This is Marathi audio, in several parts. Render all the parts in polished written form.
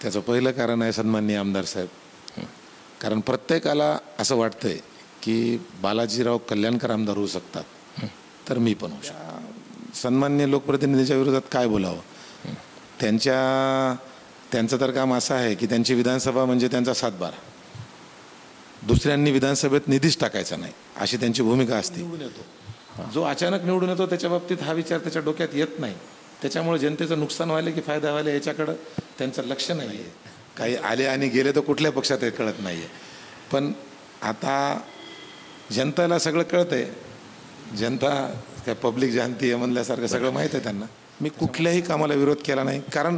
त्याचं पहिलं कारण आहे सन्माननीय आमदार साहेब. कारण प्रत्येकाला असं वाटतंय की बालाजीराव कल्याणकर आमदार होऊ शकतात, तर मी पण होऊ शकतो. सन्माननीय लोकप्रतिनिधीच्या विरोधात काय बोलावं? त्यांचं तर काम असं आहे की त्यांची विधानसभा म्हणजे त्यांचा सातबारा. दुसऱ्यांनी विधानसभेत निधीच टाकायचा नाही अशी त्यांची भूमिका असते. जो अचानक निवडून येतो त्याच्या बाबतीत हा विचार त्याच्या डोक्यात येत नाही. त्याच्यामुळे जनतेचं नुकसान व्हायला की फायदा व्हायला याच्याकडं त्यांचं लक्ष नाही आहे. काही आले आणि गेले तर कुठल्या पक्षात हे कळत नाही आहे. पण आता जनतेला सगळं कळतं आहे. जनता काय पब्लिक जानती आहे म्हणल्यासारखं सगळं माहीत आहे त्यांना. मी कुठल्याही कामाला विरोध केला नाही, कारण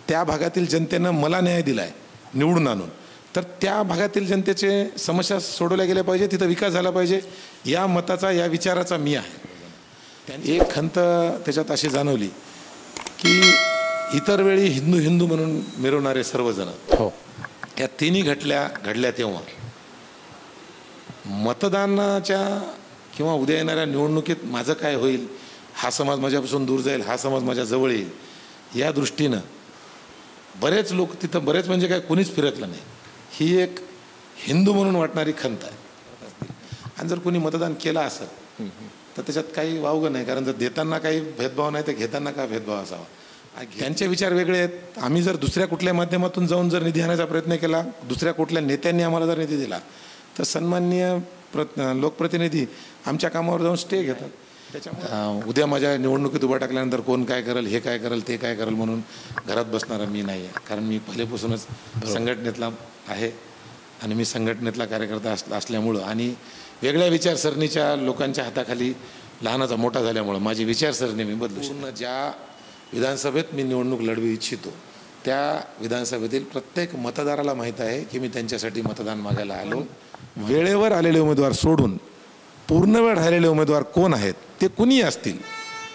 त्या भागातील जनतेनं मला न्याय दिला आहे निवडून आणून. तर त्या भागातील जनतेचे समस्या सोडवल्या गेल्या पाहिजे, तिथं विकास झाला पाहिजे, या मताचा या विचाराचा मी आहे. एक खंत त्याच्यात अशी जाणवली की इतर वेळी हिंदू हिंदू म्हणून मिरवणारे सर्वजण या तिन्ही घडल्या तेव्हा मतदानाच्या किंवा उद्या येणाऱ्या निवडणुकीत माझं काय होईल, हा समाज माझ्यापासून दूर जाईल, हा समाज माझ्या जवळ येईल, या दृष्टीनं बरेच लोक तिथं, बरेच म्हणजे काय कोणीच फिरकलं नाही. ही एक हिंदू म्हणून वाटणारी खंत आहे. आणि जर कोणी मतदान केलं असेल तर त्याच्यात काही वावगं नाही, कारण जर देताना काही भेदभाव नाही तर घेताना काय भेदभाव असावा. त्यांचे विचार वेगळे आहेत. आम्ही जर दुसऱ्या कुठल्या माध्यमातून जाऊन जर निधी आणण्याचा प्रयत्न केला, दुसऱ्या कुठल्या नेत्यांनी आम्हाला जर निधी दिला, तर सन्माननीय लोकप्रतिनिधी आमच्या कामावर जाऊन स्टे घेतात. त्याच्यामुळे उद्या माझ्या निवडणुकीत उभा टाकल्यानंतर कोण काय करेल, हे काय करेल, ते काय करेल म्हणून घरात बसणारा मी नाही आहे. कारण मी पहिलेपासूनच संघटनेतला आहे आणि मी संघटनेतला कार्यकर्ता असल्यामुळं आणि वेगळ्या विचारसरणीच्या लोकांच्या हाताखाली लहानाचा मोठा झाल्यामुळं माझी विचारसरणी मी बदलू शकतो. ज्या विधानसभेत मी निवडणूक लढवू इच्छितो त्या विधानसभेतील प्रत्येक मतदाराला माहीत आहे की मी त्यांच्यासाठी मतदान मागायला आलो. वेळेवर आलेले उमेदवार सोडून पूर्ण वेळ राहिलेले उमेदवार कोण आहेत ते कुणीही असतील,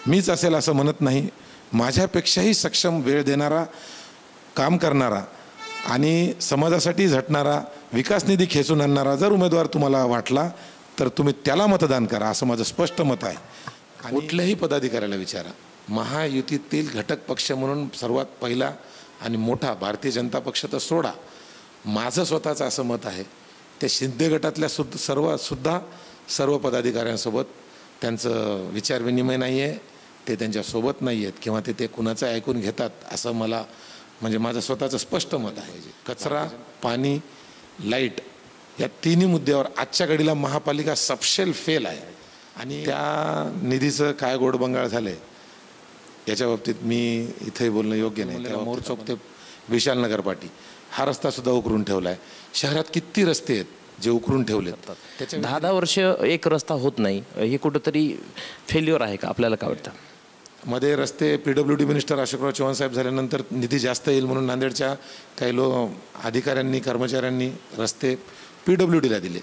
मीच असेल असं म्हणत नाही. माझ्यापेक्षाही सक्षम वेळ देणारा, काम करणारा आणि समाजासाठी झटणारा, विकास निधी खेचून आणणारा जर उमेदवार तुम्हाला वाटला तर तुम्ही त्याला मतदान करा, असं माझं स्पष्ट मत आहे. कुठल्याही पदाधिकाऱ्याला विचारा, महायुतीतील घटक पक्ष म्हणून सर्वात पहिला आणि मोठा भारतीय जनता पक्ष तर सोडा, माझं स्वतःचं असं मत आहे त्या शिंदे गटातल्या सर्व पदाधिकाऱ्यांसोबत त्यांचं विचारविनिमय नाही आहे, ते त्यांच्यासोबत नाही आहेत किंवा ते कुणाचं ऐकून घेतात असं मला म्हणजे माझं स्वतःचं स्पष्ट मत आहे. कचरा, पाणी, लाईट या तिन्ही मुद्द्यावर आजच्या घडीला महापालिका सपशेल फेल आहे. आणि त्या निधीचं काय गोडबंगाळ झालं आहे याच्या बाबतीत मी इथे बोलणं योग्य नाही. तेव्हा मोर चौक ते विशाल नगर पाटी हा रस्तासुद्धा उकरून ठेवला आहे. शहरात किती रस्ते आहेत जे उकरून ठेवले जातात. त्याच्या 10 वर्ष एक रस्ता होत नाही, हे कुठंतरी फेल्युअर आहे का? आपल्याला काय वाटतं? मध्ये रस्ते PWD मिनिस्टर अशोकराव चव्हाण साहेब झाल्यानंतर निधी जास्त येईल म्हणून नांदेडच्या काही अधिकाऱ्यांनी, कर्मचाऱ्यांनी रस्ते PWDला दिले.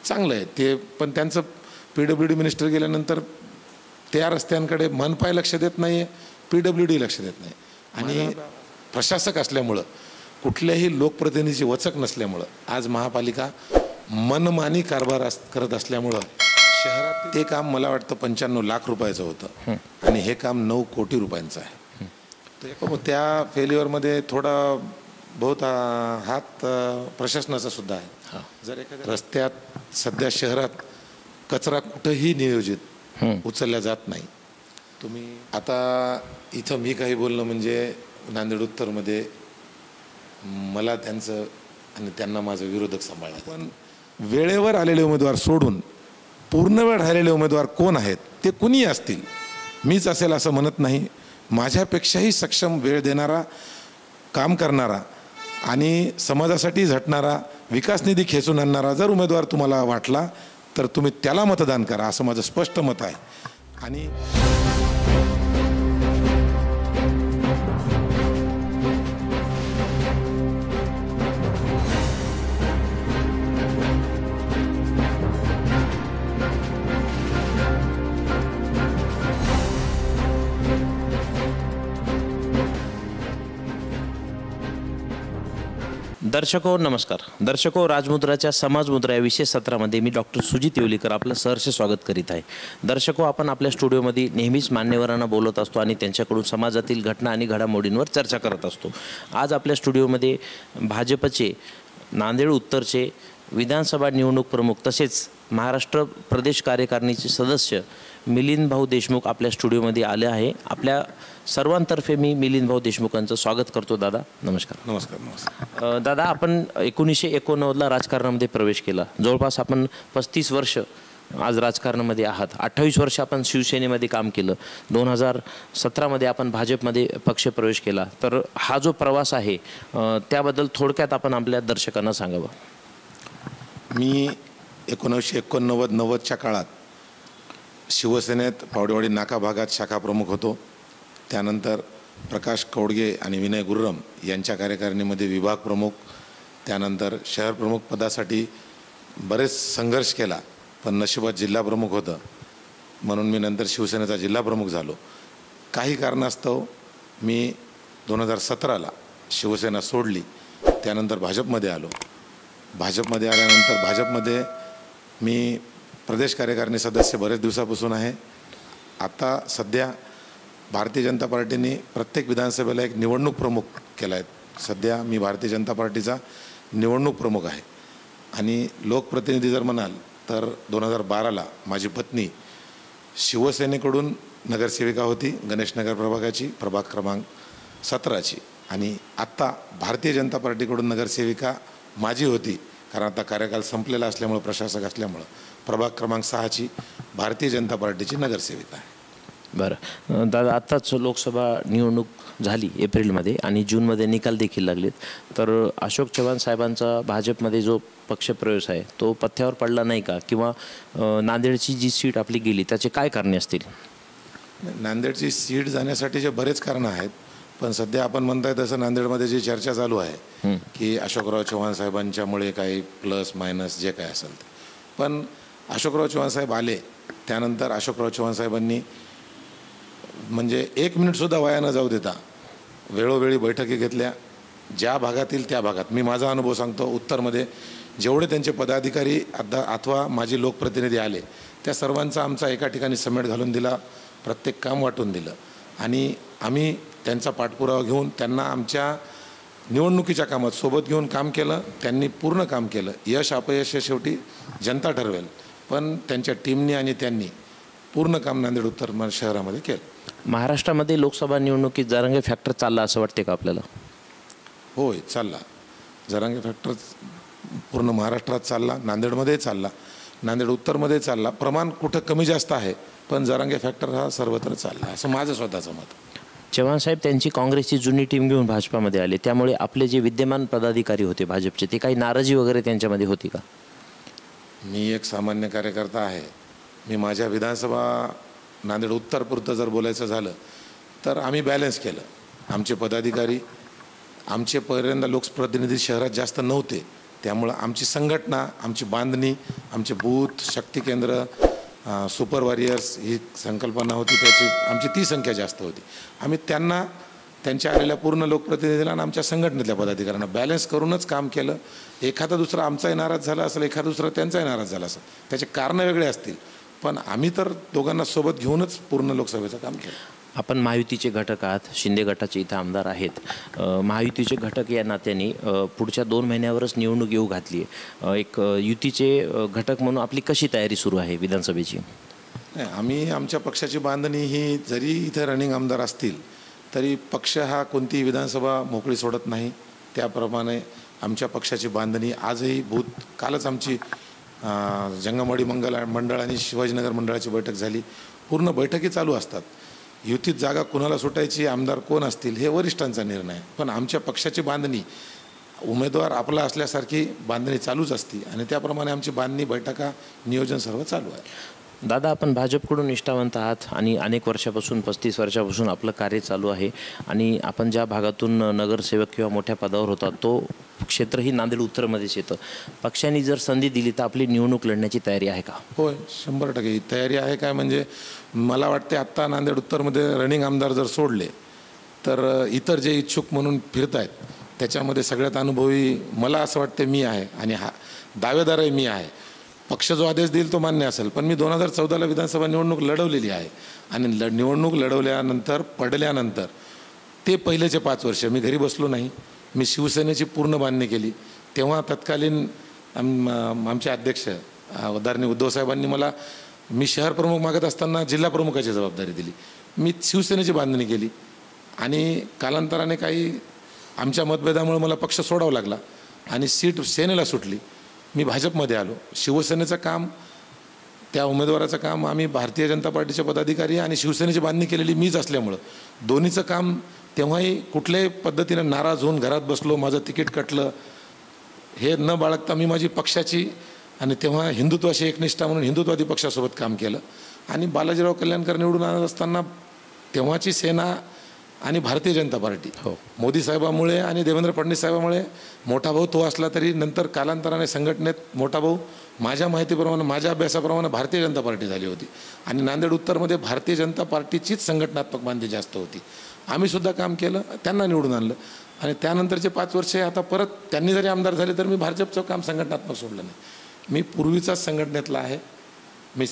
चांगलं आहे ते, पण त्यांचं PWD मिनिस्टर गेल्यानंतर त्या रस्त्यांकडे मनपाय लक्ष देत नाही आहे, PWD लक्ष देत नाही. आणि प्रशासक असल्यामुळं, कुठल्याही लोकप्रतिनिधीची वचक नसल्यामुळं आज महापालिका मनमानी कारभार करत असल्यामुळं शहरात ते काम मला वाटतं 95 लाख रुपयाचं होतं आणि हे काम 9 कोटी रुपयांचं आहे. त्या फेल्युअरमध्ये थोडा बहुत हात प्रशासनाचा सुद्धा आहे. जर एखाद्या रस्त्यात सध्या शहरात कचरा कुठंही नियोजित उचलल्या जात नाही. तुम्ही आता इथं मी काही बोलणं म्हणजे नांदेड उत्तरमध्ये मला त्यांचं आणि त्यांना माझं विरोधक सांभाळला. पण वेळेवर आलेले उमेदवार सोडून पूर्ण वेळ राहिलेले उमेदवार कोण आहेत ते कुणीही असतील, मीच असेल असं म्हणत नाही. माझ्यापेक्षाही सक्षम वेळ देणारा, काम करणारा आणि समाजासाठी झटणारा, विकास निधी खेचून आणणारा जर उमेदवार तुम्हाला वाटला तर तुम्ही त्याला मतदान करा, असं माझं स्पष्ट मत आहे. आणि दर्शको नमस्कार. दर्शको, राजमुद्राच्या समाजमुद्रा या विशेष सत्रामध्ये मी डॉक्टर सुजित येवलीकर आपलं सहर्ष स्वागत करीत आहे. दर्शको, आपण आपल्या स्टुडिओमध्ये नेहमीच मान्यवरांना बोलत असतो आणि त्यांच्याकडून समाजातील घटना आणि घडामोडींवर चर्चा करत असतो. आज आपल्या स्टुडिओमध्ये भाजपचे नांदेड उत्तरचे विधानसभा निवडणूक प्रमुख तसेच महाराष्ट्र प्रदेश कार्यकारिणीचे सदस्य मिलिंद भाऊ देशमुख आपल्या स्टुडिओमध्ये आले आहे. आपल्या सर्वांतर्फे मी मिलिंद भाऊ देशमुखांचं स्वागत करतो. दादा नमस्कार. नमस्कार. नमस्कार. दादा, आपण 1989ला राजकारणामध्ये प्रवेश केला. जवळपास आपण 35 वर्ष आज राजकारणामध्ये आहात. 28 वर्ष आपण शिवसेनेमध्ये काम केलं. 2017मध्ये आपण भाजपमध्ये पक्षप्रवेश केला. तर हा जो प्रवास आहे त्याबद्दल थोडक्यात आपण आपल्या दर्शकांना सांगावं. मी 1989-90च्या काळात शिवसेनेत पावडेवाडी नाका भागात शाखा प्रमुख होतो. त्यानंतर प्रकाश कौडगे आणि विनय गुर्रम यांच्या कार्यकारिणीमध्ये विभाग प्रमुख, त्यानंतर शहर प्रमुख पदासाठी बरेच संघर्ष केला, पण नशिबात जिल्हा प्रमुख होतं म्हणून मी नंतर शिवसेनेचा जिल्हा प्रमुख झालो. काही कारणास्तव मी 2017ला शिवसेना सोडली. त्यानंतर भाजपमध्ये आलो. भाजपमध्ये आल्यानंतर भाजपमध्ये मी प्रदेश कार्यकारिणी सदस्य बरेच दिवसापासून आहे. आता सध्या भारतीय जनता पार्टीने प्रत्येक विधानसभेला एक निवडणूक प्रमुख केला आहे. सध्या मी भारतीय जनता पार्टीचा निवडणूक प्रमुख आहे. आणि लोकप्रतिनिधी जर म्हणाल तर 2012ला माझी पत्नी शिवसेनेकडून नगरसेविका होती, गणेशनगर प्रभागाची, प्रभाग क्रमांक 17ची. आणि आत्ता भारतीय जनता पार्टीकडून नगरसेविका माझी होती, कारण आता कार्यकाल संपलेला असल्यामुळं, प्रशासक असल्यामुळं प्रभाग क्रमांक 6ची भारतीय जनता पार्टीची नगरसेविका आहे. बरं दादा, आत्ताच लोकसभा निवडणूक झाली एप्रिलमध्ये आणि जूनमध्ये निकाल देखील लागलेत. तर अशोक चव्हाण साहेबांचा भाजपमध्ये जो पक्षप्रवेश आहे तो पथ्यावर पडला नाही का? किंवा नांदेडची जी सीट आपली गेली त्याचे काय कारणे असतील? नांदेडची सीट जाण्यासाठीचे बरेच कारणं आहेत, पण सध्या आपण म्हणताय तसं नांदेडमध्ये जी चर्चा चालू आहे की अशोकराव चव्हाण साहेबांच्यामुळे काही प्लस मायनस जे काय असेल ते, पण अशोकराव चव्हाण साहेब आले त्यानंतर अशोकराव चव्हाण साहेबांनी म्हणजे 1 मिनिटसुद्धा वाया न जाऊ देता वेळोवेळी बैठकी घेतल्या. ज्या भागातील त्या भागात, मी माझा अनुभव सांगतो, उत्तरमध्ये जेवढे त्यांचे पदाधिकारी अथवा माझे लोकप्रतिनिधी आले त्या सर्वांचा आमचा एका ठिकाणी समेट घालून दिला, प्रत्येक काम वाटून दिलं आणि आम्ही त्यांचा पाठपुरावा घेऊन त्यांना आमच्या निवडणुकीच्या कामात सोबत घेऊन काम केलं. त्यांनी पूर्ण काम केलं. यश अपयश शेवटी जनता ठरवेल, पण त्यांच्या टीमनी आणि त्यांनी पूर्ण काम नांदेड उत्तर शहरामध्ये केलं. महाराष्ट्रामध्ये लोकसभा निवडणुकीत जरांगे फॅक्टर चालला असं वाटते का आपल्याला? होय, चालला. जरांगे फॅक्टर पूर्ण महाराष्ट्रात चालला, नांदेडमध्ये चालला, नांदेड उत्तरमध्ये चालला. प्रमाण कुठं कमी जास्त आहे, पण जरांगे फॅक्टर हा सर्वत्र चालला, असं माझं स्वतःचं मत. चव्हाण साहेब त्यांची काँग्रेसची जुनी टीम घेऊन भाजपामध्ये आले, त्यामुळे आपले जे विद्यमान पदाधिकारी होते भाजपचे ते काही नाराजी वगैरे त्यांच्यामध्ये होती का? मी एक सामान्य कार्यकर्ता आहे. मी माझ्या विधानसभा नांदेड उत्तरपुरतं जर बोलायचं झालं तर आम्ही बॅलन्स केलं. आमचे पदाधिकारी, आमचे पहिल्यांदा लोकप्रतिनिधी शहरात जास्त नव्हते, त्यामुळं आमची संघटना, आमची बांधणी, आमचे बूथ, शक्ती केंद्र, सुपर वॉरियर्स ही संकल्पना होती, त्याची आमची ती संख्या जास्त होती. आम्ही त्यांना, त्यांच्या आलेल्या पूर्ण लोकप्रतिनिधीला आणि आमच्या संघटनेतल्या पदाधिकाऱ्यांना बॅलन्स करूनच काम केलं. एखादा दुसरा आमचाही नाराज झाला असेल, एखादा दुसरा त्यांचाही नाराज झाला असेल, त्याचे कारणं वेगळे असतील, पण आम्ही तर दोघांना सोबत घेऊनच पूर्ण लोकसभेचं काम केलं. आपण महायुतीचे घटक आहात, शिंदे गटाचे इथं आमदार आहेत. महायुतीचे घटक या नात्याने पुढच्या 2 महिन्यावरच निवडणूक येऊ घातली आहे. एक युतीचे घटक म्हणून आपली कशी तयारी सुरू आहे विधानसभेची? नाही, आम्ही आमच्या पक्षाची बांधणी ही, जरी इथे रनिंग आमदार असतील तरी पक्ष हा कोणतीही विधानसभा मोकळी सोडत नाही. त्याप्रमाणे आमच्या पक्षाची बांधणी आजही, कालच आमची जंगमवाडी मंडळ आणि शिवाजीनगर मंडळाची बैठक झाली. पूर्ण बैठकी चालू असतात. युतीत जागा कुणाला सुटायची, आमदार कोण असतील, हे वरिष्ठांचा निर्णय आहे, पण आमच्या पक्षाची बांधणी उमेदवार आपला असल्यासारखी बांधणी चालूच असते आणि त्याप्रमाणे आमची बांधणी, बैठका, नियोजन सर्व चालू आहे. दादा, आपण भाजपकडून निष्ठावंत आहात आणि अनेक वर्षापासून, 35 वर्षापासून आपलं कार्य चालू आहे आणि आपण ज्या भागातून नगरसेवक किंवा मोठ्या पदावर होता तो क्षेत्रही नांदेड उत्तरमध्येच येतं. पक्षाने जर संधी दिली तर आपली निवडणूक लढण्याची तयारी आहे का? होय, 100% तयारी आहे. काय म्हणजे मला वाटते आत्ता नांदेड उत्तरमध्ये रनिंग आमदार जर सोडले तर इतर जे इच्छुक म्हणून फिरत आहेत त्याच्यामध्ये सगळ्यात अनुभवी मला असं वाटतं मी आहे आणि दावेदारही मी आहे. पक्ष जो आदेश देईल तो मान्य असेल, पण मी 2014ला विधानसभा निवडणूक लढवलेली आहे आणि निवडणूक लढवल्यानंतर पडल्यानंतर ते पहिलेचे 5 वर्ष मी घरी बसलो नाही. मी शिवसेनेची पूर्ण बांधणी केली. तेव्हा तत्कालीन आमचे अध्यक्ष आदरणीय उद्धव साहेबांनी मला, मी शहर प्रमुख मागत असताना जिल्हा प्रमुखाची जबाबदारी दिली. मी शिवसेनेची बांधणी केली आणि कालांतराने काही आमच्या मतभेदामुळे मला पक्ष सोडावा लागला आणि सीट सेनेला सुटली. मी भाजपमध्ये आलो. शिवसेनेचं काम, त्या उमेदवाराचं काम आम्ही भारतीय जनता पार्टीचे पदाधिकारी आणि शिवसेनेची बांधणी केलेली मीच असल्यामुळं दोन्हीचं काम तेव्हाही कुठल्याही पद्धतीनं नाराज होऊन घरात बसलो, माझं तिकीट कटलं हे न बाळगता मी माझी पक्षाची आणि तेव्हा हिंदुत्वाशी एकनिष्ठा म्हणून हिंदुत्वादी पक्षासोबत काम केलं आणि बालाजीराव कल्याणकर निवडून आणत असताना तेव्हाची सेना आणि भारतीय जनता पार्टी, मोदी साहेबामुळे आणि देवेंद्र फडणवीस साहेबामुळे मोठा भाऊ तो असला तरी नंतर कालांतराने संघटनेत मोठा भाऊ माझ्या माहितीप्रमाणे, माझ्या अभ्यासाप्रमाणे भारतीय जनता पार्टी झाली होती आणि नांदेड उत्तरमध्ये भारतीय जनता पार्टीचीच संघटनात्मक बांधणी जास्त होती. आम्हीसुद्धा काम केलं, त्यांना निवडून आणलं आणि त्यानंतरचे 5 वर्षे आता परत त्यांनी जरी आमदार झाले तर मी भाजपचं काम संघटनात्मक सोडलं नाही. मी पूर्वीचाच संघटनेतला आहे. मी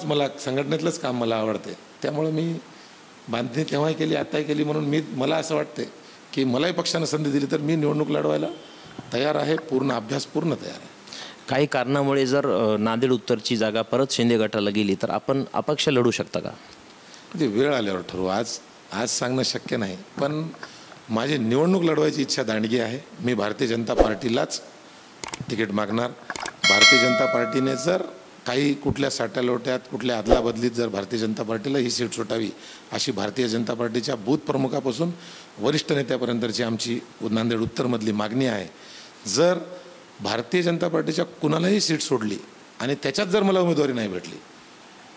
मला संघटनेतलंच काम मला आवडते. त्यामुळं मी बांधणी तेव्हाही केली, आत्ताही केली. म्हणून मला असं वाटते की मलाही पक्षानं संधी दिली तर मी निवडणूक लढवायला तयार आहे. पूर्ण अभ्यास पूर्ण तयार आहे. काही कारणामुळे जर नांदेड उत्तरची जागा परत शिंदे गटाला गेली तर आपण अपक्ष लढू शकता का? म्हणजे वेळ आल्यावर ठरवू. आज सांगणं शक्य नाही, पण माझी निवडणूक लढवायची इच्छा दांडगी आहे. मी भारतीय जनता पार्टीलाच तिकीट मागणार. भारतीय जनता पार्टीने जर काही कुठल्या साट्यालोट्यात, कुठल्या अदलाबदलीत जर भारतीय जनता पार्टीला ही सीट सुटावी अशी भारतीय जनता पार्टीच्या बूथ प्रमुखापासून वरिष्ठ नेत्यापर्यंतची आमची नांदेड उत्तरमधली मागणी आहे. जर भारतीय जनता पार्टीच्या कुणालाही सीट सोडली आणि त्याच्यात जर मला उमेदवारी नाही भेटली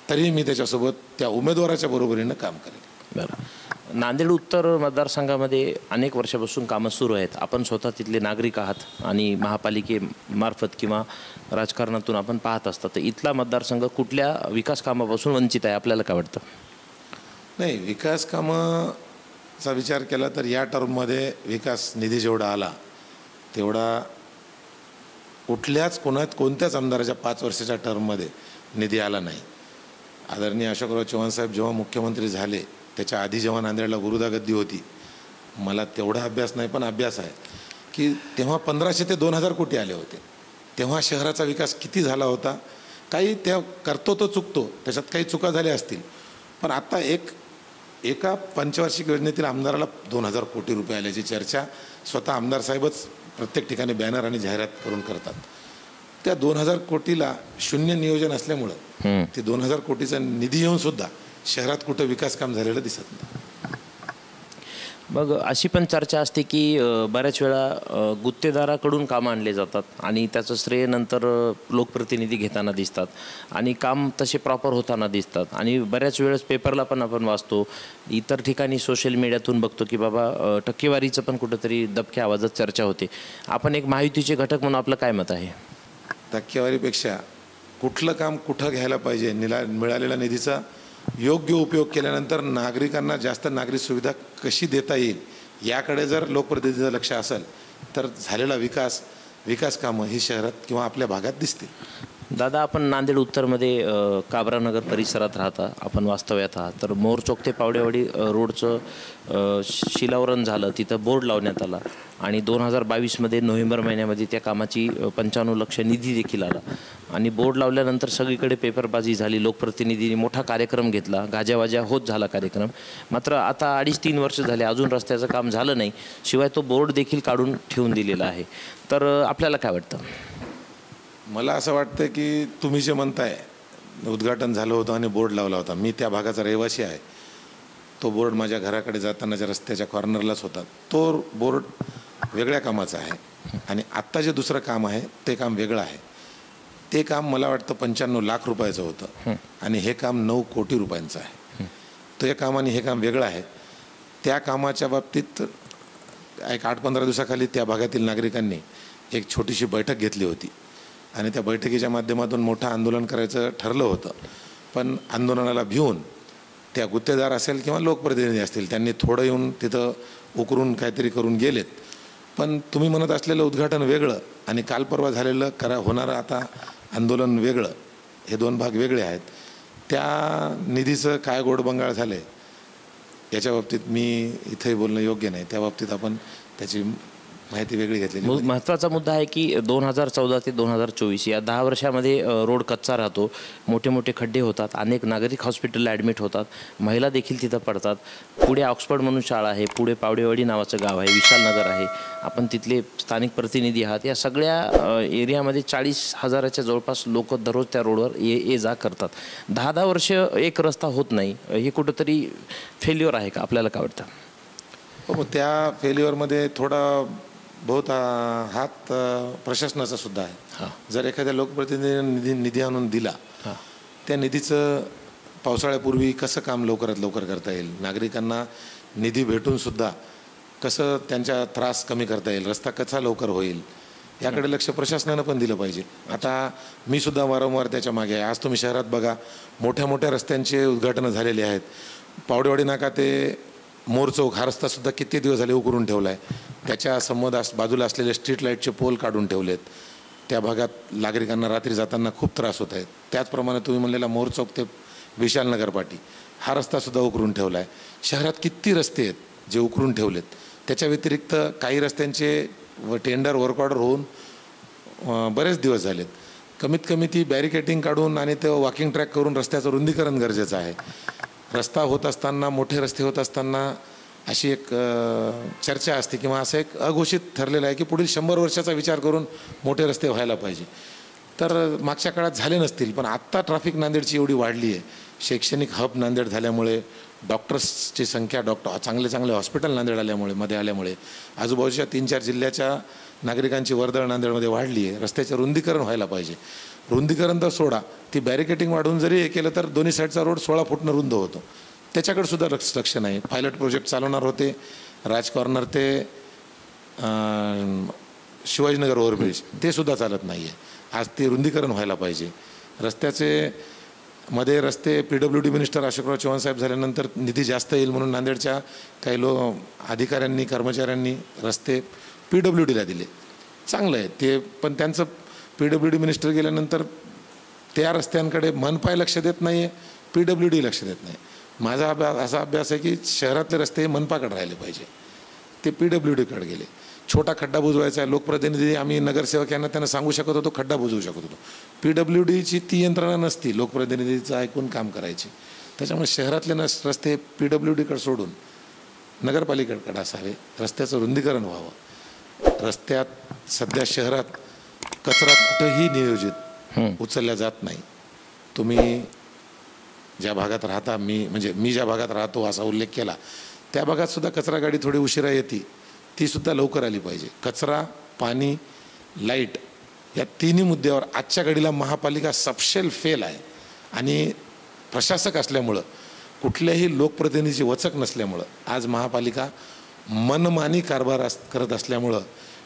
तरी मी त्याच्यासोबत त्या उमेदवाराच्या बरोबरीनं काम करेन. बरं. नांदेड उत्तर मतदारसंघामध्ये अनेक वर्षापासून कामं सुरू आहेत. आपण स्वतः तिथले नागरिक आहात आणि महापालिकेमार्फत किंवा राजकारणातून आपण पाहत असतात. तर इथला मतदारसंघ कुठल्या विकास कामापासून वंचित आहे आपल्याला काय वाटतं? नाही, विकास कामाचा विचार केला तर या टर्ममध्ये विकास निधी जेवढा आला तेवढा कोणत्याच आमदाराच्या 5 वर्षाच्या टर्ममध्ये निधी आला नाही. आदरणीय अशोकराव चव्हाण साहेब जेव्हा मुख्यमंत्री झाले त्याच्या आधी जेव्हा नांदेडला गुरुदा गद्दी होती, मला तेवढा अभ्यास नाही पण अभ्यास आहे की तेव्हा 1500 ते 2000 कोटी आले होते. तेव्हा शहराचा विकास किती झाला होता. काही त्या करतो तो चुकतो, त्याच्यात काही चुका झाल्या असतील, पण आता एका पंचवार्षिक योजनेतील आमदाराला 2000 कोटी रुपये आल्याची चर्चा स्वतः आमदार साहेबच प्रत्येक ठिकाणी बॅनर आणि जाहिरात करून करतात. त्या 2000 कोटीला शून्य नियोजन असल्यामुळं ते 2000 कोटीचा निधी येऊन सुद्धा शहरात कुठं विकास काम झालेलं दिसत नाही. मग अशी पण चर्चा असते की बऱ्याच वेळा गुत्तेदाराकडून कामं आणले जातात आणि त्याचं श्रेय नंतर लोकप्रतिनिधी घेताना दिसतात आणि काम तसे प्रॉपर होताना दिसतात आणि बऱ्याच वेळेस पेपरला पण आपण वाचतो, इतर ठिकाणी सोशल मीडियातून बघतो की बाबा टक्केवारीचं पण कुठंतरी दबक्या आवाजात चर्चा होते. आपण एक महायुतीचे घटक म्हणून आपलं काय मत आहे? टक्केवारीपेक्षा कुठलं काम कुठं घ्यायला पाहिजे, मिळालेल्या निधीचा योग्य उपयोग केल्यानंतर नागरिकांना जास्त नागरी सुविधा कशी देता येईल याकडे जर लोकप्रतिनिधीचं लक्ष असेल तर झालेला विकास कामं ही शहरात किंवा आपल्या भागात दिसतील. दादा, आपण नांदेड उत्तरमध्ये काबरानगर परिसरात राहता, आपण वास्तव्यात आहात. तर मोर चौक ते पावडेवाडी रोडचं शिलावरण झालं, तिथं बोर्ड लावण्यात आला आणि 2022मध्ये नोव्हेंबर महिन्यामध्ये त्या कामाची 95 लक्ष निधी देखील आला आणि बोर्ड लावल्यानंतर सगळीकडे पेपरबाजी झाली. लोकप्रतिनिधींनी मोठा कार्यक्रम घेतला, गाज्यावाज्या होत झाला कार्यक्रम. मात्र आता 2.5-3 वर्ष झाले अजून रस्त्याचं काम झालं नाही, शिवाय तो बोर्ड देखील काढून ठेवून दिलेला आहे. तर आपल्याला काय वाटतं? मला असं वाटतं की तुम्ही जे म्हणताय उद्घाटन झालं होतं आणि बोर्ड लावला होता, मी त्या भागाचा रहिवासी आहे. तो बोर्ड माझ्या घराकडे जातानाच्या रस्त्याच्या कॉर्नरलाच होता. तो बोर्ड वेगळ्या कामाचा आहे आणि आत्ता जे दुसरं काम आहे ते काम वेगळं आहे. ते काम मला वाटतं 95 लाख रुपयाचं होतं आणि हे काम 9 कोटी रुपयांचं आहे. ते काम आणि हे काम वेगळं आहे. त्या कामाच्या बाबतीत एक 8-15 दिवसाखाली त्या भागातील नागरिकांनी एक छोटीशी बैठक घेतली होती आणि त्या बैठकीच्या माध्यमातून मोठं आंदोलन करायचं ठरलं होतं. पण आंदोलनाला भिवून त्या गुत्तेदार असेल किंवा लोकप्रतिनिधी असतील त्यांनी थोडं येऊन तिथं उकरून काहीतरी करून गेलेत पण तुम्ही म्हणत असलेलं उद्घाटन वेगळं आणि काल परवा झालेलं होणारं आता आंदोलन वेगळं, हे दोन भाग वेगळे आहेत. त्या निधीचं काय गोडबंगाळ झालं आहे याच्या बाबतीत मी इथे बोलणं योग्य नाही. त्या बाबतीत आपण त्याची माहिती वेगळी घेतलेली. महत्त्वाचा मुद्दा आहे की 2014 ते 2024 या 10 वर्षामध्ये रोड कच्चा राहतो, मोठे मोठे खड्डे होतात, अनेक नागरिक हॉस्पिटलला ॲडमिट होतात, महिला देखील तिथं पडतात. पुढे ऑक्सफर्ड म्हणून शाळा आहे, पुढे पावडेवाडी नावाचं गाव आहे, विशालनगर आहे, आपण तिथले स्थानिक प्रतिनिधी आहात. या सगळ्या एरियामध्ये 40,000च्या जवळपास लोक दररोज त्या रोडवर ये जा करतात. 10 वर्ष एक रस्ता होत नाही, हे कुठंतरी फेल्युअर आहे का? आपल्याला काय वाटतं? हो, मग त्या फेल्युअरमध्ये थोडा बहुत हात प्रशासनाचा सुद्धा आहे. जर एखाद्या लोकप्रतिनिधीने निधी आणून दिला, त्या निधीचं पावसाळ्यापूर्वी कसं काम लवकरात लवकर करता येईल, नागरिकांना निधी भेटून सुद्धा कसं त्यांचा त्रास कमी करता येईल, रस्ता कसा लवकर होईल, याकडे लक्ष प्रशासनानं पण दिलं पाहिजे. आता मी सुद्धा वारंवार त्याच्या मागे आहे. आज तुम्ही शहरात बघा, मोठ्या मोठ्या रस्त्यांचे उद्घाटनं झालेली आहेत. पावडेवाडी नाका ते मोर चौक हा रस्तासुद्धा किती दिवस झाले उकरून ठेवला आहे. त्याच्या बाजूला असलेले स्ट्रीट लाईटचे पोल काढून ठेवलेत. त्या भागात नागरिकांना रात्री जाताना खूप त्रास होत आहेत. त्याचप्रमाणे तुम्ही म्हणलेला मोर चौक ते विशालनगर पाटी हा रस्तासुद्धा उकरून ठेवला आहे. शहरात किती रस्ते आहेत जे उकरून ठेवलेत. त्याच्या व्यतिरिक्त काही रस्त्यांचे टेंडर वर्क ऑर्डर होऊन बरेच दिवस झालेत. कमीत कमी ती बॅरिकेटिंग काढून आणि ते वॉकिंग ट्रॅक करून रस्त्याचं रुंदीकरण गरजेचं आहे. रस्ता होत असताना, मोठे रस्ते होत असताना अशी एक चर्चा असते किंवा असं एक अघोषित ठरलेलं आहे की पुढील 100 वर्षाचा विचार करून मोठे रस्ते व्हायला पाहिजे. तर मागच्या काळात झाले नसतील, पण आत्ता ट्रॅफिक नांदेडची एवढी वाढली आहे. शैक्षणिक हब नांदेड झाल्यामुळे, डॉक्टर्सची संख्या, चांगले चांगले हॉस्पिटल नांदेड आल्यामुळे आजूबाजूच्या 3-4 जिल्ह्याच्या नागरिकांची वर्दळ नांदेडमध्ये वाढली आहे. रस्त्याचं रुंदीकरण व्हायला पाहिजे. रुंदीकरण तर सोडा, ती बॅरिकेटिंग वाढवून जरी हे केलं तर दोन्ही साईडचा रोड 16 फूटनं रुंद होतो. त्याच्याकडे सुद्धा लक्ष नाही. पायलट प्रोजेक्ट चालवणार होते, राज कॉर्नर ते शिवाजीनगर ओव्हरब्रिज, ते सुद्धा चालत नाही आहे. आज ते रुंदीकरण व्हायला पाहिजे. मध्ये रस्ते PWD मिनिस्टर अशोकराव चव्हाण साहेब झाल्यानंतर निधी जास्त येईल म्हणून नांदेडच्या काही अधिकाऱ्यांनी, कर्मचाऱ्यांनी रस्ते PWDला दिले. चांगलं आहे ते, पण त्यांचं PWD मिनिस्टर गेल्यानंतर त्या रस्त्यांकडे मनपा लक्ष देत नाही आहे, PWD लक्ष देत नाही. माझा असा अभ्यास आहे की शहरातले रस्ते मनपाकडे राहिले पाहिजे, ते PWDकडे गेले. छोटा खड्डा बुजवायचा आहे, लोकप्रतिनिधी आम्ही नगरसेवक यांना त्यांना सांगू शकत होतो, खड्डा बुजवू शकत होतो. PWDची ती यंत्रणा नसती लोकप्रतिनिधीचं ऐकून काम करायची. त्याच्यामुळे शहरातले रस्ते PWDकडे सोडून नगरपालिकेकडे असावे. रस्त्याचं रुंदीकरण व्हावं. रस्त्यात सध्या शहरात कचरा कुठेही नियोजित उचलला जात नाही. तुम्ही ज्या भागात राहता, मी ज्या भागात राहतो असा उल्लेख केला, त्या भागात सुद्धा कचरा गाडी थोडी उशिरा येते, ती सुद्धा लवकर आली पाहिजे. कचरा, पाणी, लाईट या तिन्ही मुद्द्यावर आजच्या घडीला महापालिका सपशेल फेल आहे. आणि प्रशासक असल्यामुळं, कुठल्याही लोकप्रतिनिधीची वचक नसल्यामुळं आज महापालिका मनमानी कारभार करत असल्यामुळं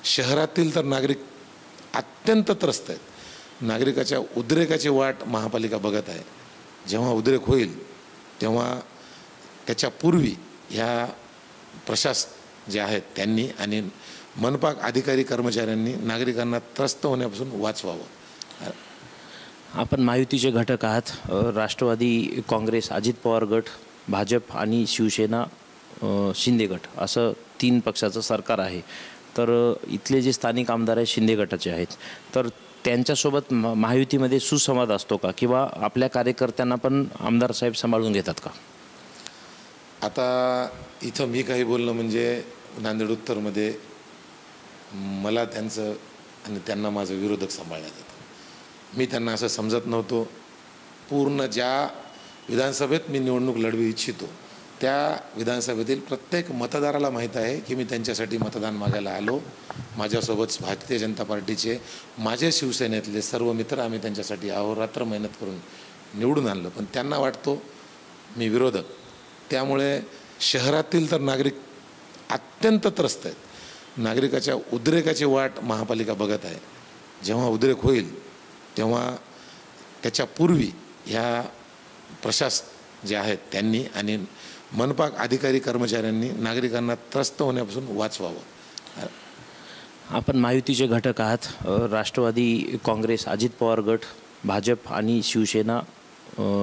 शहरातील तर नागरिक अत्यंत त्रस्त आहेत. नागरिकाच्या उद्रेकाची वाट महापालिका बघत आहे. जेव्हा उद्रेक होईल तेव्हा त्याच्यापूर्वी ह्या प्रशासक जे आहेत त्यांनी आणि मनपा अधिकारी कर्मचाऱ्यांनी नागरिकांना त्रस्त होण्यापासून वाचवावं. आपण महायुतीचे घटक आहात. राष्ट्रवादी काँग्रेस, अजित पवार गट, भाजप आणि शिवसेना शिंदे गट असं 3 पक्षाचं सरकार आहे. तर इथले जे स्थानिक आमदार आहेत शिंदे गटाचे आहेत, तर त्यांच्यासोबत महायुतीमध्ये सुसंवाद असतो का, किंवा आपल्या कार्यकर्त्यांना पण आमदार साहेब सांभाळून घेतात का? आता इथं मी काही बोलणं म्हणजे नांदेड उत्तरमध्ये मला त्यांचं आणि त्यांना माझं विरोधक सांभाळण्यात येतं. मी त्यांना असं समजत नव्हतो. पूर्ण ज्या विधानसभेत मी निवडणूक लढवी इच्छितो त्या विधानसभेतील प्रत्येक मतदाराला माहीत आहे की मी त्यांच्यासाठी मतदान मागायला आलो. माझ्यासोबत भारतीय जनता पार्टीचे, माझे शिवसेनेतले सर्व मित्र आम्ही त्यांच्यासाठी अहोरात्र मेहनत करून निवडून आणलं. पण त्यांना वाटतो मी विरोधक. त्यामुळे शहरातील तर नागरिक अत्यंत त्रस्त आहेत. नागरिकाच्या उद्रेकाची वाट महापालिका बघत आहे. जेव्हा उद्रेक होईल तेव्हा त्याच्यापूर्वी ह्या प्रशासक जे आहेत त्यांनी आणि मनपा अधिकारी कर्मचाऱ्यांनी नागरिकांना त्रस्त होण्यापासून वाचवावं. आपण महायुतीचे घटक आहात. राष्ट्रवादी काँग्रेस, अजित पवार गट, भाजप आणि शिवसेना,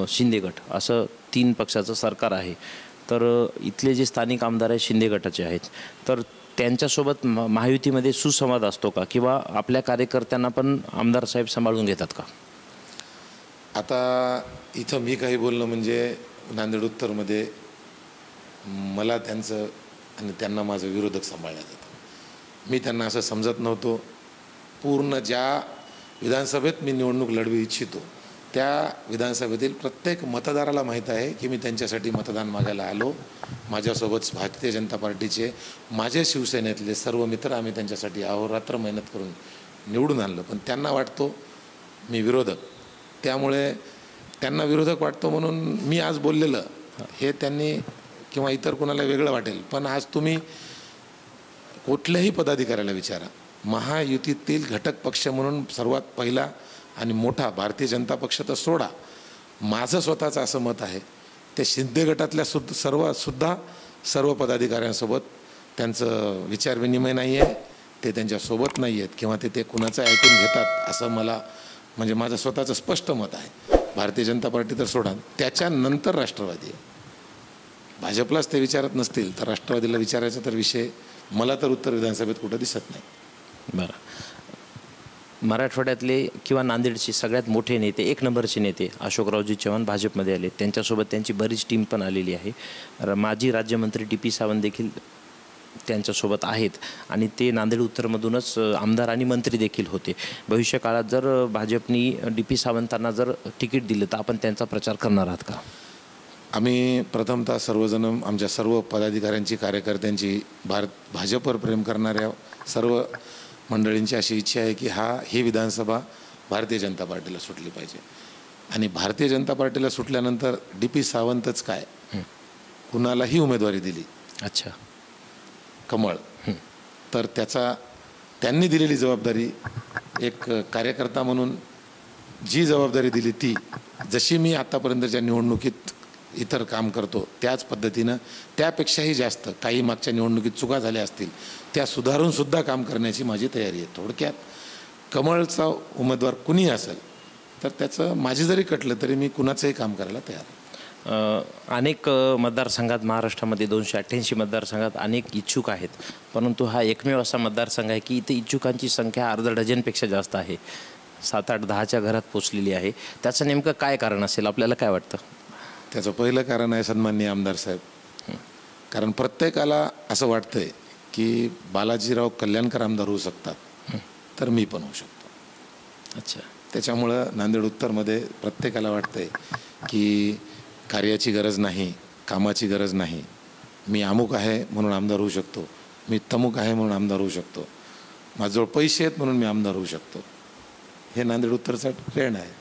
शिंदे गट असं 3 पक्षाचं सरकार आहे. तर इथले जे स्थानिक आमदार आहेत शिंदे गटाचे आहेत, तर त्यांच्यासोबत महायुतीमध्ये सुसंवाद असतो का, किंवा आपल्या कार्यकर्त्यांना पण आमदार साहेब सांभाळून घेतात का? आता इथं मी काही बोलणं म्हणजे नांदेड उत्तरमध्ये मला त्यांचं आणि त्यांना माझं विरोधक सांभाळण्यात येतं. मी त्यांना असं समजत नव्हतो. पूर्ण ज्या विधानसभेत मी निवडणूक लढवू इच्छितो त्या विधानसभेतील प्रत्येक मतदाराला माहीत आहे की मी त्यांच्यासाठी मतदान मागायला आलो. माझ्यासोबत भारतीय जनता पार्टीचे, माझे शिवसेनेतले सर्व मित्र, आम्ही त्यांच्यासाठी अहोरात्र मेहनत करून निवडून आणलं. पण त्यांना वाटतो मी विरोधक, त्यामुळे त्यांना विरोधक वाटतो म्हणून मी आज बोललेलं हे त्यांनी किंवा इतर कोणाला वेगळं वाटेल. पण आज तुम्ही कुठल्याही पदाधिकाऱ्याला विचारा, महायुतीतील घटक पक्ष म्हणून सर्वात पहिला आणि मोठा भारतीय जनता पक्ष तर सोडा, माझं स्वतःचं असं मत आहे ते शिंदे गटातल्या सर्व पदाधिकाऱ्यांसोबत त्यांचं विचारविनिमय नाही आहे, ते त्यांच्यासोबत नाही आहेत किंवा ते कुणाचं ऐकून घेतात असं मला म्हणजे माझं स्वतःचं स्पष्ट मत आहे. भारतीय जनता पार्टी तर सोडा, त्याच्यानंतर राष्ट्रवादी आहे. भाजपलाच ते विचारत नसतील तर राष्ट्रवादीला विचारायचा तर विषय मला तर उत्तर विधानसभेत कुठं दिसत नाही. बरं, मराठवाड्यातले किंवा नांदेडचे सगळ्यात मोठे नेते, 1 नंबरचे नेते अशोकरावजी चव्हाण भाजपमध्ये आले. त्यांच्यासोबत त्यांची बरीच टीम पण आलेली आहे. माजी राज्यमंत्री DP सावंत देखील त्यांच्यासोबत आहेत आणि ते नांदेड उत्तरमधूनच आमदार आणि मंत्री देखील होते. भविष्य काळात जर भाजपनी DP सावंतांना जर तिकीट दिलं तर आपण त्यांचा प्रचार करणार आहात का? आम्ही प्रथमतः सर्वजण, आमच्या सर्व पदाधिकाऱ्यांची, कार्यकर्त्यांची, भाजपवर प्रेम करणाऱ्या सर्व मंडळींची अशी इच्छा आहे की ही विधानसभा भारतीय जनता पार्टीला सुटली पाहिजे. आणि भारतीय जनता पार्टीला सुटल्यानंतर DP सावंतच काय, कुणालाही उमेदवारी दिली, अच्छा, कमळ, तर त्यांनी दिलेली जबाबदारी, एक कार्यकर्ता म्हणून जी जबाबदारी दिली ती, जशी मी आतापर्यंतच्या निवडणुकीत इतर काम करतो त्याच पद्धतीनं, त्यापेक्षाही जास्त काही मागच्या निवडणुकीत चुका झाल्या असतील त्या सुधारूनसुद्धा काम करण्याची माझी तयारी आहे. थोडक्यात कमळचा उमेदवार कुणी असेल तर त्याचं माझी जरी कटलं तरी मी कुणाचंही काम करायला तयार आहे. अनेक मतदारसंघात महाराष्ट्रामध्ये 288 मतदारसंघात अनेक इच्छुक आहेत, परंतु हा एकमेव असा मतदारसंघ आहे की इथे इच्छुकांची संख्या अर्धा डझनपेक्षा जास्त आहे, 7-8, 10च्या घरात पोचलेली आहे. त्याचं नेमकं काय कारण असेल, आपल्याला काय वाटतं? त्याचं पहिलं कारण आहे सन्माननीय आमदार साहेब. कारण प्रत्येकाला असं वाटतंय की बालाजीराव कल्याणकर आमदार होऊ शकतात तर मी पण होऊ शकतो. अच्छा, त्याच्यामुळं नांदेड उत्तरमध्ये प्रत्येकाला वाटतंय की कार्याची गरज नाही, कामाची गरज नाही, मी अमुक आहे म्हणून आमदार होऊ शकतो, मी तमुक आहे म्हणून आमदार होऊ शकतो, माझ्याजवळ पैसे आहेत म्हणून मी आमदार होऊ शकतो. हे नांदेड उत्तरचा ट्रेंड आहे.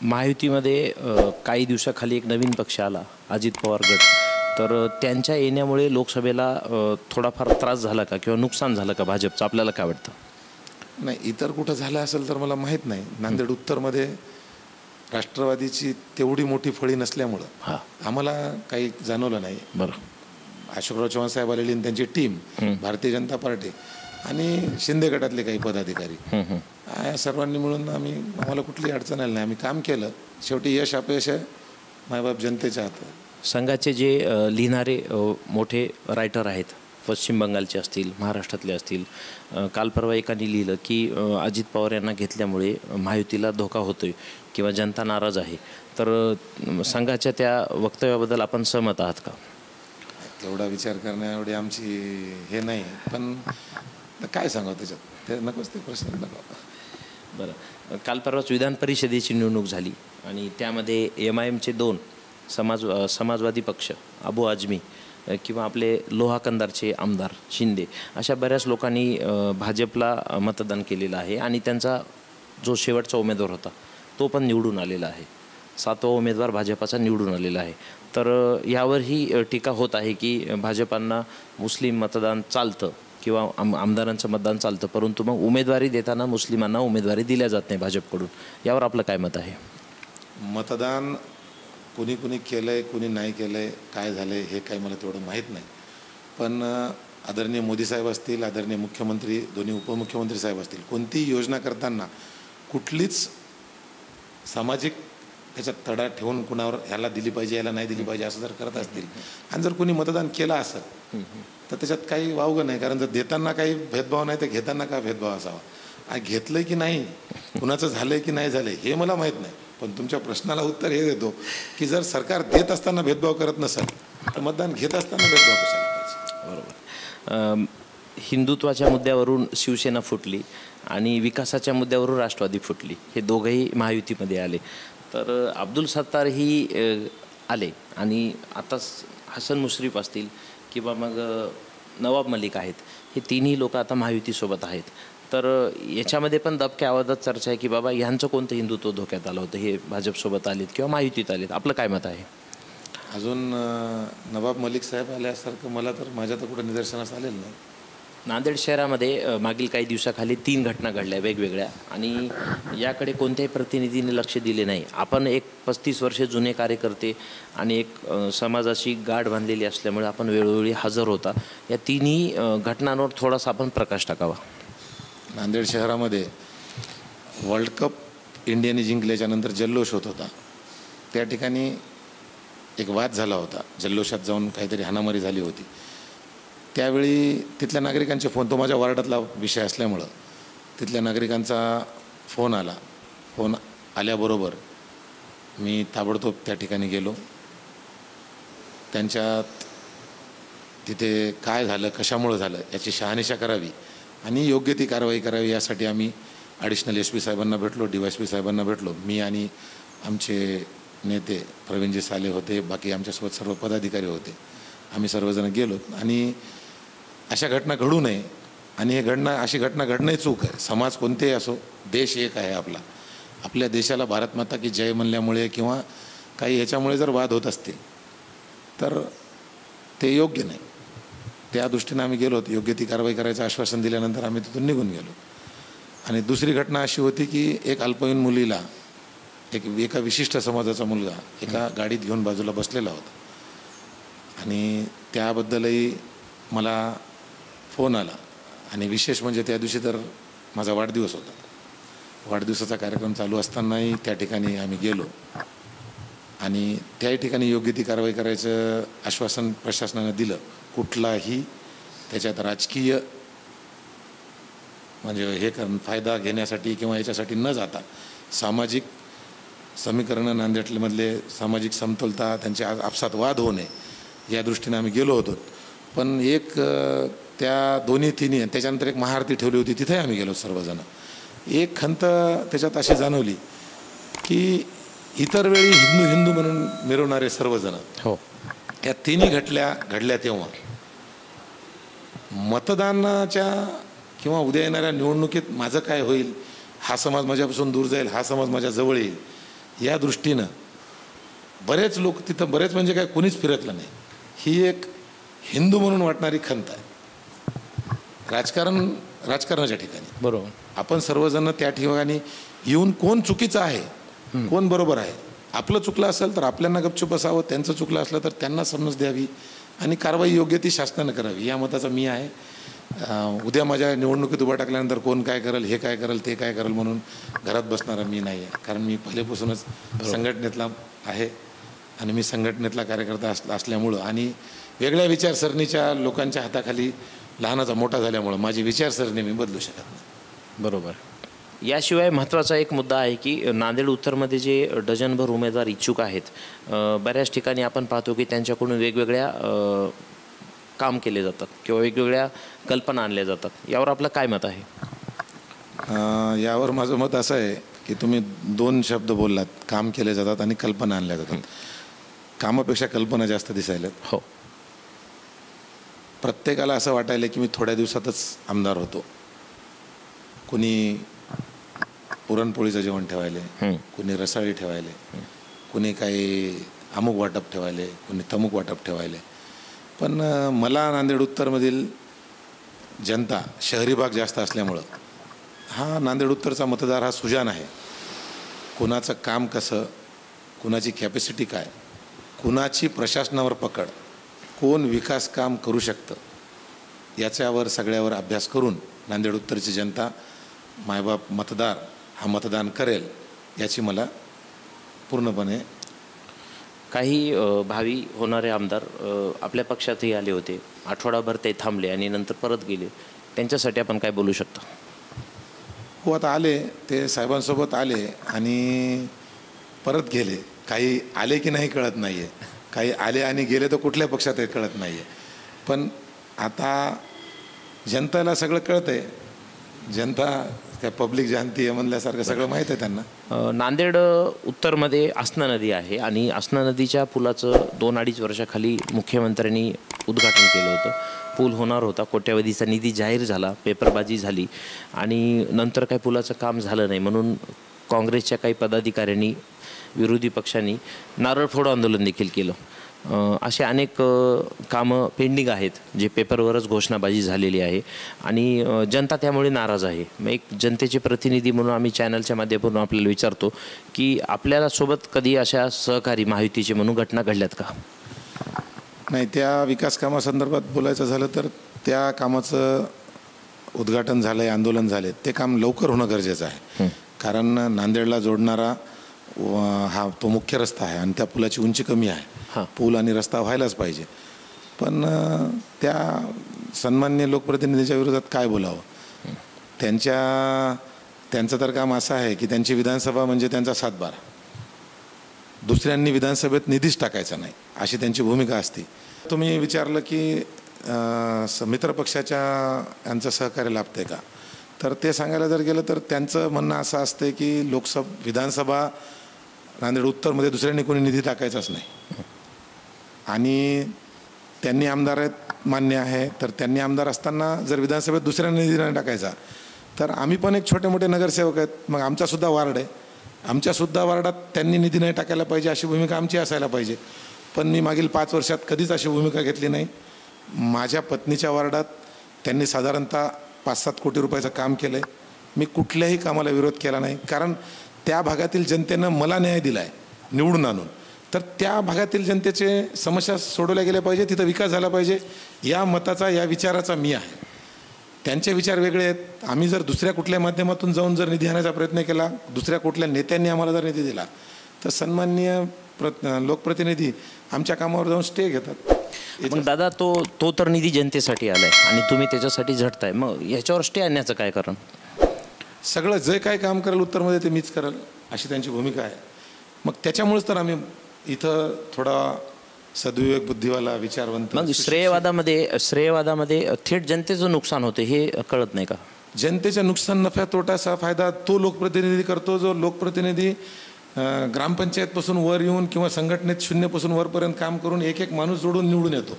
महायुतीमध्ये काही दिवसाखाली एक नवीन पक्ष आला, अजित पवार गट. तर त्यांच्या येण्यामुळे लोकसभेला थोडाफार त्रास झाला का किंवा नुकसान झालं का भाजपचं, आपल्याला काय वाटतं? नाही, इतर कुठं झालं असेल तर मला माहीत नाही. नांदेड उत्तरमध्ये राष्ट्रवादीची तेवढी मोठी फळी नसल्यामुळं आम्हाला काही जाणवलं नाही. बरं, अशोकराव चव्हाण साहेब आलेली आणि त्यांची टीम, भारतीय जनता पार्टी आणि शिंदे गटातले काही पदाधिकारी, सर्वांनी मिळून आम्हाला कुठली अडचण आली नाही. आम्ही काम केलं. शेवटी यश अपयश आहे मायबाप जनतेच्या हातात. संघाचे जे लिहिणारे मोठे रायटर आहेत, पश्चिम बंगालचे असतील, महाराष्ट्रातले असतील, काल परवा एकाने लिहिलं की अजित पवार यांना घेतल्यामुळे महायुतीला धोका होतोय किंवा जनता नाराज आहे. तर संघाच्या त्या वक्तव्याबद्दल आपण सहमत आहात का? तेवढा विचार करण्याएवढी आमची हे नाही, पण काय सांगावं त्याच्यात, ते नकोच, ते प्रश्न नको. बरं, काल परवाच विधान परिषदेची निवडणूक झाली आणि त्यामध्ये MIMचे 2 समाजवादी पक्ष, अबू आझमी किंवा आपले लोहा कंदारचे आमदार शिंदे, अशा बऱ्याच लोकांनी भाजपला मतदान केलेलं आहे आणि त्यांचा जो शेवटचा उमेदवार होता तो पण निवडून आलेला आहे. 7वा उमेदवार भाजपाचा निवडून आलेला आहे. तर यावरही टीका होत आहे की भाजपांना मुस्लिम मतदान चालतं किंवा आमदारांचं मतदान चालतं, परंतु मग उमेदवारी देताना मुस्लिमांना उमेदवारी दिल्या जात नाही भाजपकडून. यावर आपलं काय मत आहे? मतदान कुणी केलं आहे, कुणी नाही केलं आहे, काय झालं आहे हे काही मला तेवढं माहीत नाही. पण आदरणीय मोदी साहेब असतील, आदरणीय मुख्यमंत्री, दोन्ही उपमुख्यमंत्री साहेब असतील, कोणतीही योजना करताना कुठलीच सामाजिक त्याच्यात तडा ठेवून कुणावर ह्याला दिली पाहिजे याला नाही दिली पाहिजे असं जर करत असतील आणि जर कोणी मतदान केलं असेल तर त्याच्यात काही वावगं नाही. कारण जर देताना काही भेदभाव नाही तर घेताना काय भेदभाव असावा. आणि घेतलंय की नाही, कुणाचं झालंय की नाही झालंय हे मला माहीत नाही, पण तुमच्या प्रश्नाला उत्तर हे देतो की जर सरकार देत असताना भेदभाव करत नसेल तर मतदान घेत असताना भेदभाव कशाला पाहिजे. बरोबर. हिंदुत्वाच्या मुद्द्यावरून शिवसेना फुटली आणि विकासाच्या मुद्द्यावरून राष्ट्रवादी फुटली. हे दोघंही महायुतीमध्ये आले. तर अब्दुल सत्तारही आले आणि आता हसन मुश्रीफ असतील किंवा मग नवाब मलिक आहेत, हे तिन्ही लोक आता महायुतीसोबत आहेत. तर याच्यामध्ये पण दबक्या आवाजात चर्चा आहे की बाबा ह्यांचं कोणतं हिंदुत्व धोक्यात आलं होतं, हे भाजपसोबत आलेत किंवा महायुतीत आलेत. आपलं काय मत आहे? अजून नवाब मलिक साहेब आल्यासारखं मला तर माझ्या तर कुठं निदर्शनास आलेलं नाही. नांदेड शहरामध्ये मागील काही दिवसाखाली 3 घटना घडल्या वेगवेगळ्या आणि याकडे कोणत्याही प्रतिनिधीने लक्ष दिले नाही. आपण एक 35 वर्षे जुने कार्यकर्ते आणि एक समाजाची गाठ बांधलेली असल्यामुळे आपण वेळोवेळी हजर होता. या तिन्ही घटनांवर थोडासा आपण प्रकाश टाकावा. नांदेड शहरामध्ये वर्ल्ड कप इंडियाने जिंकल्याच्यानंतर जल्लोष होत होता. त्या ठिकाणी एक वाद झाला होता, जल्लोषात जाऊन काहीतरी हाणामारी झाली होती. त्यावेळी तिथल्या नागरिकांचे फोन, तो माझ्या वार्डातला विषय असल्यामुळं तिथल्या नागरिकांचा फोन आला. फोन आल्याबरोबर मी ताबडतोब त्या ठिकाणी गेलो. त्यांच्यात तिथे काय झालं, कशामुळं झालं याची शहानिशा करावी आणि योग्य ती कारवाई करावी यासाठी आम्ही ॲडिशनल SP साहेबांना भेटलो, DYSP साहेबांना भेटलो. मी आणि आमचे नेते प्रवीणजी साले होते, बाकी आमच्यासोबत सर्व पदाधिकारी होते. आम्ही सर्वजण गेलो आणि अशा घटना घडू नये आणि अशी घटना घडणंही चूक आहे. समाज कोणतेही असो, देश एक आहे आपला. आपल्या देशाला भारत माता की जय म्हणल्यामुळे किंवा काही ह्याच्यामुळे जर वाद होत असतील तर ते योग्य नाही. त्या दृष्टीनं आम्ही गेलो होतो. योग्य ती कारवाई करायचं आश्वासन दिल्यानंतर आम्ही तिथून निघून गेलो. आणि दुसरी घटना अशी होती की एक अल्पवयीन मुलीला एका विशिष्ट समाजाचा मुलगा एका गाडीत घेऊन बाजूला बसलेला होता आणि त्याबद्दलही मला फोन आला. आणि विशेष म्हणजे त्या दिवशी तर माझा वाढदिवस होता. वाढदिवसाचा कार्यक्रम चालू असतानाही त्या ठिकाणी आम्ही गेलो आणि त्याही ठिकाणी योग्य ती कारवाई करायचं आश्वासन प्रशासनानं दिलं. कुठलाही त्याच्यात राजकीय म्हणजे हे फायदा घेण्यासाठी किंवा याच्यासाठी न जाता सामाजिक समीकरणं, नांदेडमधले सामाजिक समतोलता, त्यांचे आपसात वाद होऊ नये या दृष्टीने आम्ही गेलो होतो. पण एक त्या तिन्ही त्याच्यानंतर एक महाआरती ठेवली होती, तिथे आम्ही गेलो सर्वजण. एक खंत त्याच्यात अशी जाणवली की इतर वेळी हिंदू हिंदू म्हणून मिरवणारे सर्वजण हो या तिन्ही घडल्या तेव्हा मतदानाच्या किंवा उद्या येणाऱ्या निवडणुकीत माझं काय होईल, हा समाज माझ्यापासून दूर जाईल, हा समाज माझ्या जवळ येईल, या दृष्टीनं बरेच लोक तिथं, बरेच म्हणजे काय कोणीच फिरकलं नाही. ही एक हिंदू म्हणून वाटणारी खंत आहे. राजकारणाच्या ठिकाणी बरोबर आपण सर्वजण त्या ठिकाणी येऊन कोण चुकीचं आहे, कोण बरोबर आहे, आपलं चुकलं असेल तर आपल्यांना गपचूप असावं, त्यांचं चुकलं असलं तर त्यांना समज द्यावी आणि कारवाई योग्य ती शासनानं करावी, या मताचा मी आहे. उद्या माझ्या निवडणुकीत उभा टाकल्यानंतर कोण काय करेल, हे काय करेल, ते काय करेल म्हणून घरात बसणारा मी नाही आहे. कारण मी पहिल्यापासूनच संघटनेतला आहे आणि मी संघटनेतला कार्यकर्ता असल्यामुळं आणि वेगळ्या विचारसरणीच्या लोकांच्या हाताखाली लहानाचा मोठा झाल्यामुळं माझी विचारसरणी मी बदलू शकत नाही. बरोबर. याशिवाय महत्त्वाचा एक मुद्दा आहे की नांदेड उत्तरमध्ये जे डझनभर उमेदवार इच्छुक आहेत, बऱ्याच ठिकाणी आपण पाहतो की त्यांच्याकडून वेगवेगळ्या काम केले जातात किंवा वेगवेगळ्या कल्पना आणल्या जातात. यावर आपलं काय मत आहे? यावर माझं मत असं आहे की तुम्ही 2 शब्द बोललात, काम केले जातात आणि कल्पना आणल्या जातात. कामापेक्षा कल्पना जास्त दिसायला. हो. प्रत्येकाला असं वाटायलं की मी थोड्या दिवसातच आमदार होतो. कुणी पुरणपोळीचं जेवण ठेवायले, कुणी रसाळी ठेवायले, कुणी काही अमुक वाटप ठेवायले, कुणी तमुक वाटप ठेवायले. पण मला नांदेड उत्तरमधील जनता शहरी भाग जास्त असल्यामुळं हा नांदेड उत्तरचा मतदार हा सुजान आहे. कुणाचं काम कसं, कुणाची कॅपॅसिटी काय, कुणाची प्रशासनावर पकड, कोण विकास काम करू शकतं याच्यावर सगळ्यावर अभ्यास करून नांदेड उत्तरची जनता मायबाप मतदार हा मतदान करेल याची मला पूर्णपणे. काही भावी होणारे आमदार आपल्या पक्षातही आले होते, आठवडाभर ते थांबले आणि नंतर परत गेले, त्यांच्यासाठी आपण काय बोलू शकतो? हो, आता आले ते साहेबांसोबत आले आणि परत गेले. काही आले की नाही कळत नाही आहे, काही आले आणि गेले तर कुठल्या पक्षात आहे कळत नाही आहे. पण आता जनताला सगळं कळतं आहे. जनता काय पब्लिक जानती आहे म्हणल्यासारखं सगळं माहीत आहे त्यांना. नांदेड उत्तरमध्ये आसना नदी आहे आणि आसना नदीच्या पुलाचं 2-2.5 वर्षाखाली मुख्यमंत्र्यांनी उद्घाटन केलं होतं. पूल होणार होता, कोट्यावधीचा निधी जाहीर झाला, पेपरबाजी झाली आणि नंतर काही पुलाचं काम झालं नाही म्हणून काँग्रेसच्या काही पदाधिकाऱ्यांनी, विरोधी पक्षांनी नारळ फोडो आंदोलन देखील केलं. असे अनेक कामं पेंडिंग आहेत जे पेपरवरच घोषणाबाजी झालेली आहे आणि जनता त्यामुळे नाराज आहे. मग एक जनतेचे प्रतिनिधी म्हणून आम्ही चॅनलच्या माध्यमातून आपल्याला विचारतो की आपल्याला सोबत कधी अशा सहकारी महायुतीचे म्हणून घटना घडल्यात का? नाही, त्या विकास कामासंदर्भात बोलायचं झालं तर त्या कामाचं उद्घाटन झालं आहे, आंदोलन झाले, ते काम लवकर होणं गरजेचं आहे. कारण नांदेडला जोडणारा हा तो मुख्य रस्ता आहे आणि त्या पुलाची उंची कमी आहे. पूल आणि रस्ता व्हायलाच पाहिजे. पण त्या सन्माननीय लोकप्रतिनिधीच्या विरोधात काय बोलावं? त्यांचं तर काम असं आहे की त्यांची विधानसभा म्हणजे त्यांचा सातबारा. दुसऱ्यांनी विधानसभेत निधीच टाकायचा नाही अशी त्यांची भूमिका असते. तुम्ही विचारलं की मित्रपक्षाच्या यांचं सहकार्य लाभते का, तर ते सांगायला जर गेलं तर त्यांचं म्हणणं असं असते की विधानसभा नांदेड उत्तरमध्ये दुसऱ्यांनी कोणी निधी टाकायचाच नाही आणि त्यांनी आमदार आहेत मान्य आहे. तर त्यांनी आमदार असताना जर विधानसभेत दुसऱ्यांनी निधी नाही टाकायचा तर आम्ही पण एक छोटे मोठे नगरसेवक आहेत, मग आमचासुद्धा वार्ड आहे, आमच्यासुद्धा वार्डात त्यांनी निधी नाही टाकायला पाहिजे अशी भूमिका आमची असायला पाहिजे. पण मी मागील 5 वर्षात कधीच अशी भूमिका घेतली नाही. माझ्या पत्नीच्या वार्डात त्यांनी साधारणतः 5-7 कोटी रुपयाचं काम केलं आहे. मी कुठल्याही कामाला विरोध केला नाही, कारण त्या भागातील जनतेनं मला न्याय दिला आहे निवडून आणून. तर त्या भागातील जनतेचे समस्या सोडवल्या गेल्या पाहिजे, तिथं विकास झाला पाहिजे, या मताचा या विचाराचा मी आहे. त्यांचे विचार वेगळे आहेत. आम्ही जर दुसऱ्या कुठल्या माध्यमातून जाऊन जर निधी आणायचा प्रयत्न केला, दुसऱ्या कुठल्या नेत्यांनी आम्हाला जर निधी दिला तर सन्माननीय लोकप्रतिनिधी आमच्या कामावर जाऊन स्टे घेतात. मग दादा तो तर निधी जनतेसाठी आलाय आणि तुम्ही त्याच्यासाठी झटताय, मग याच्यावर स्टे आणण्याचं काय कारण? सगळं जे काय काम करेल उत्तरमध्ये ते मीच करेल अशी त्यांची भूमिका आहे. मग त्याच्यामुळेच तर आम्ही इथं थोडा सद्विवेक बुद्धिवाला विचारवंत. मग श्रेयवादामध्ये थेट जनतेचं नुकसान होते हे कळत नाही का? जनतेच्या नुकसान, नफ्या तोटाचा फायदा तो लोकप्रतिनिधी करतो, जो लोकप्रतिनिधी ग्रामपंचायतपासून वर येऊन किंवा संघटनेत 0पासून वरपर्यंत काम करून एक माणूस जोडून निवडून येतो.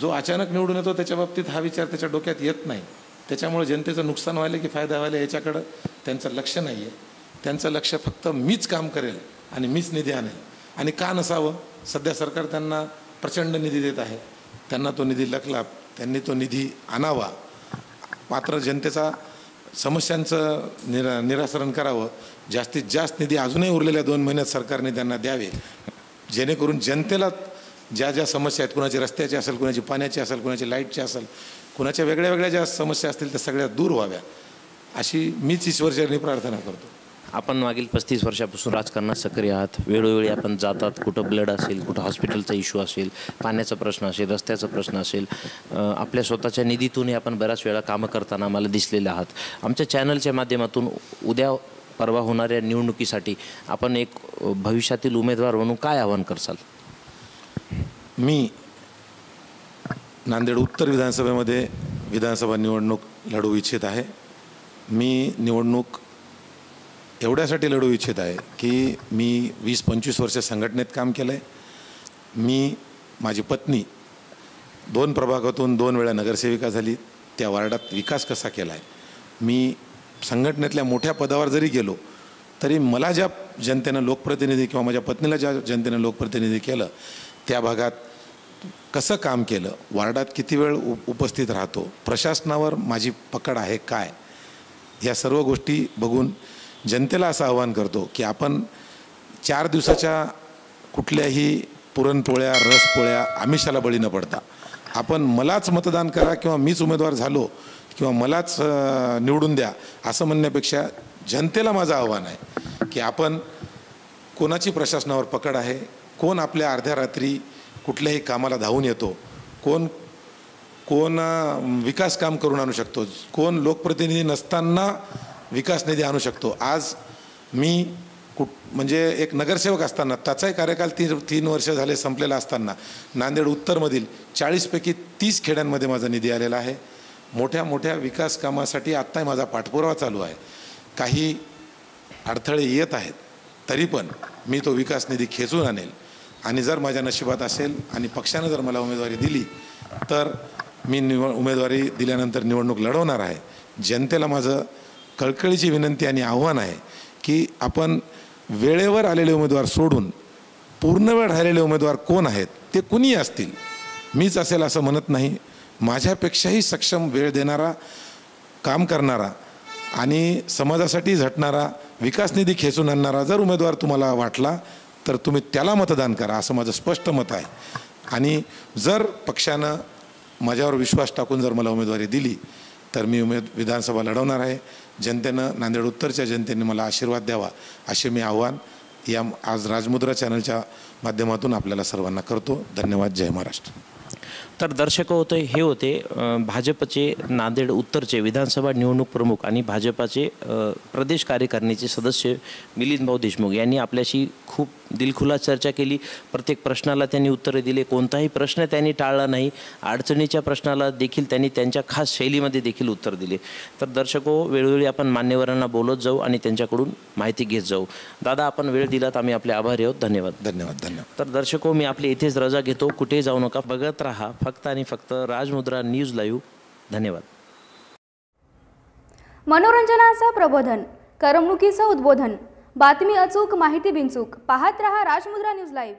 जो अचानक निवडून येतो त्याच्या बाबतीत हा विचार त्याच्या डोक्यात येत नाही. त्याच्यामुळे जनतेचं नुकसान व्हायला की फायदा व्हायला याच्याकडं त्यांचं लक्ष नाही आहे. त्यांचं लक्ष फक्त मीच काम करेल आणि मीच निधी आणेल. आणि का नसावं? सध्या सरकार त्यांना प्रचंड निधी देत आहे, त्यांना तो निधी लकला, त्यांनी तो निधी आणावा. मात्र जनतेचा समस्यांचं निराकरण करावं. जास्तीत जास्त निधी अजूनही उरलेल्या 2 महिन्यात सरकारने त्यांना द्यावे, जेणेकरून जनतेला ज्या ज्या समस्या आहेत, कुणाची रस्त्याची असेल, कुणाची पाण्याची असेल, कुणाची लाईटची असेल, कुणाच्या वेगळ्या वेगळ्या ज्या समस्या असतील त्या सगळ्या दूर व्हाव्या अशी मीच ईश्वरचरणी प्रार्थना करतो. आपण मागील 35 वर्षापासून राजकारणात सक्रिय आहात. वेळोवेळी आपण जातात, कुठं ब्लड असेल, कुठं हॉस्पिटलचा इश्यू असेल, पाण्याचा प्रश्न असेल, रस्त्याचा प्रश्न असेल, आपल्या स्वतःच्या निधीतूनही आपण बऱ्याच वेळा कामं करताना आम्हाला दिसलेले आहात. आमच्या चॅनलच्या माध्यमातून उद्या परवा होणाऱ्या निवडणुकीसाठी आपण एक भविष्यातील उमेदवार म्हणून काय आवाहन करसाल? मी नांदेड उत्तर विधानसभेमध्ये विधानसभा निवडणूक लढवू इच्छित आहे. मी निवडणूक एवढ्यासाठी लढवू इच्छित आहे की मी 20-25 वर्ष संघटनेत काम केलं आहे. माझी पत्नी 2 प्रभागातून 2 वेळा नगरसेविका झाली. त्या वार्डात विकास कसा केला आहे. मी संघटनेतल्या मोठ्या पदावर जरी गेलो तरी मला ज्या जनतेनं लोकप्रतिनिधी किंवा माझ्या पत्नीला ज्या जनतेनं लोकप्रतिनिधी केलं त्या भागात कसं काम केलं, वार्डात किती वेळ उपस्थित राहतो, प्रशासनावर माझी पकड आहे काय, या सर्व गोष्टी बघून जनतेला असं आवाहन करतो की आपण 4 दिवसाच्या कुठल्याही पुरणपोळ्या, रसपोळ्या, आमिषाला बळी न पडता आपण मलाच मतदान करा किंवा मीच उमेदवार झालो किंवा मलाच निवडून द्या असं म्हणण्यापेक्षा जनतेला माझं आव्हान आहे की आपण कोणाची प्रशासनावर पकड आहे, कोण आपल्या अर्ध्या रात्री कुठल्याही कामाला धावून येतो, कोण विकास काम करून आणू शकतो, कोण लोकप्रतिनिधी नसताना विकास निधी आणू शकतो. आज मी म्हणजे एक नगरसेवक असताना, त्याचाही कार्यकाल 3 वर्ष झाले संपलेला असताना नांदेड उत्तरमधील 40पैकी 30 खेड्यांमध्ये माझा निधी आलेला आहे. मोठ्या मोठ्या विकास कामासाठी आत्ताही माझा पाठपुरावा चालू आहे. काही अडथळे येत आहेत तरी पण मी तो विकास निधी खेचून आणेल आणि जर माझ्या नशिबात असेल आणि पक्षानं जर मला उमेदवारी दिली तर मी उमेदवारी दिल्यानंतर निवडणूक लढवणार आहे. जनतेला माझं कळकळीची विनंती आणि आव्हान आहे की आपण वेळेवर आलेले उमेदवार सोडून पूर्ण वेळ राहिलेले उमेदवार कोण आहेत ते कुणीही असतील, मीच असेल असं म्हणत नाही, माझ्यापेक्षाही सक्षम वेळ देणारा, काम करणारा आणि समाजासाठी झटणारा, विकास निधी खेचून आणणारा जर उमेदवार तुम्हाला वाटला तर तुम्ही त्याला मतदान करा असं माझं स्पष्ट मत आहे. आणि जर पक्षानं माझ्यावर विश्वास टाकून जर मला उमेदवारी दिली तर मी विधानसभा लढवणार आहे. जनतेनं, नांदेड उत्तरच्या जनतेने मला आशीर्वाद द्यावा असे मी आव्हान या आज राजमुद्रा चॅनलच्या माध्यमातून आपल्याला सर्वांना करतो. धन्यवाद. जय महाराष्ट्र. तर दर्शक हे होते भाजपचे नांदेड उत्तरचे विधानसभा निवडणूक प्रमुख आणि भाजपाचे प्रदेश कार्यकारिणीचे सदस्य मिलिंद भाऊ देशमुख यांनी आपल्याशी खूप दिलखुलास चर्चा केली. प्रत्येक प्रश्नाला त्यांनी उत्तरे दिले, कोणताही प्रश्न त्यांनी टाळला नाही. अडचणीच्या प्रश्नाला देखील त्यांनी त्यांच्या खास शैलीमध्ये देखील उत्तर दिले. तर दर्शको, वेळोवेळी आपण मान्यवरांना बोलत जाऊ आणि त्यांच्याकडून माहिती घेत जाऊ. दादा, आपण वेळ दिलात, आम्ही आपले आभारी आहोत. धन्यवाद. धन्यवाद. धन्यवाद. तर दर्शको, मी आपली इथेच रजा घेतो. कुठेही जाऊ नका, बघत राहा फक्त आणि फक्त राजमुद्रा न्यूज लाईव्ह. धन्यवाद. मनोरंजनाचं प्रबोधन, करमणुकीचं उद्बोधन, बातमी अचूक, माहिती बिनचूक. पाहत रहा राजमुद्रा न्यूज लाईव्ह.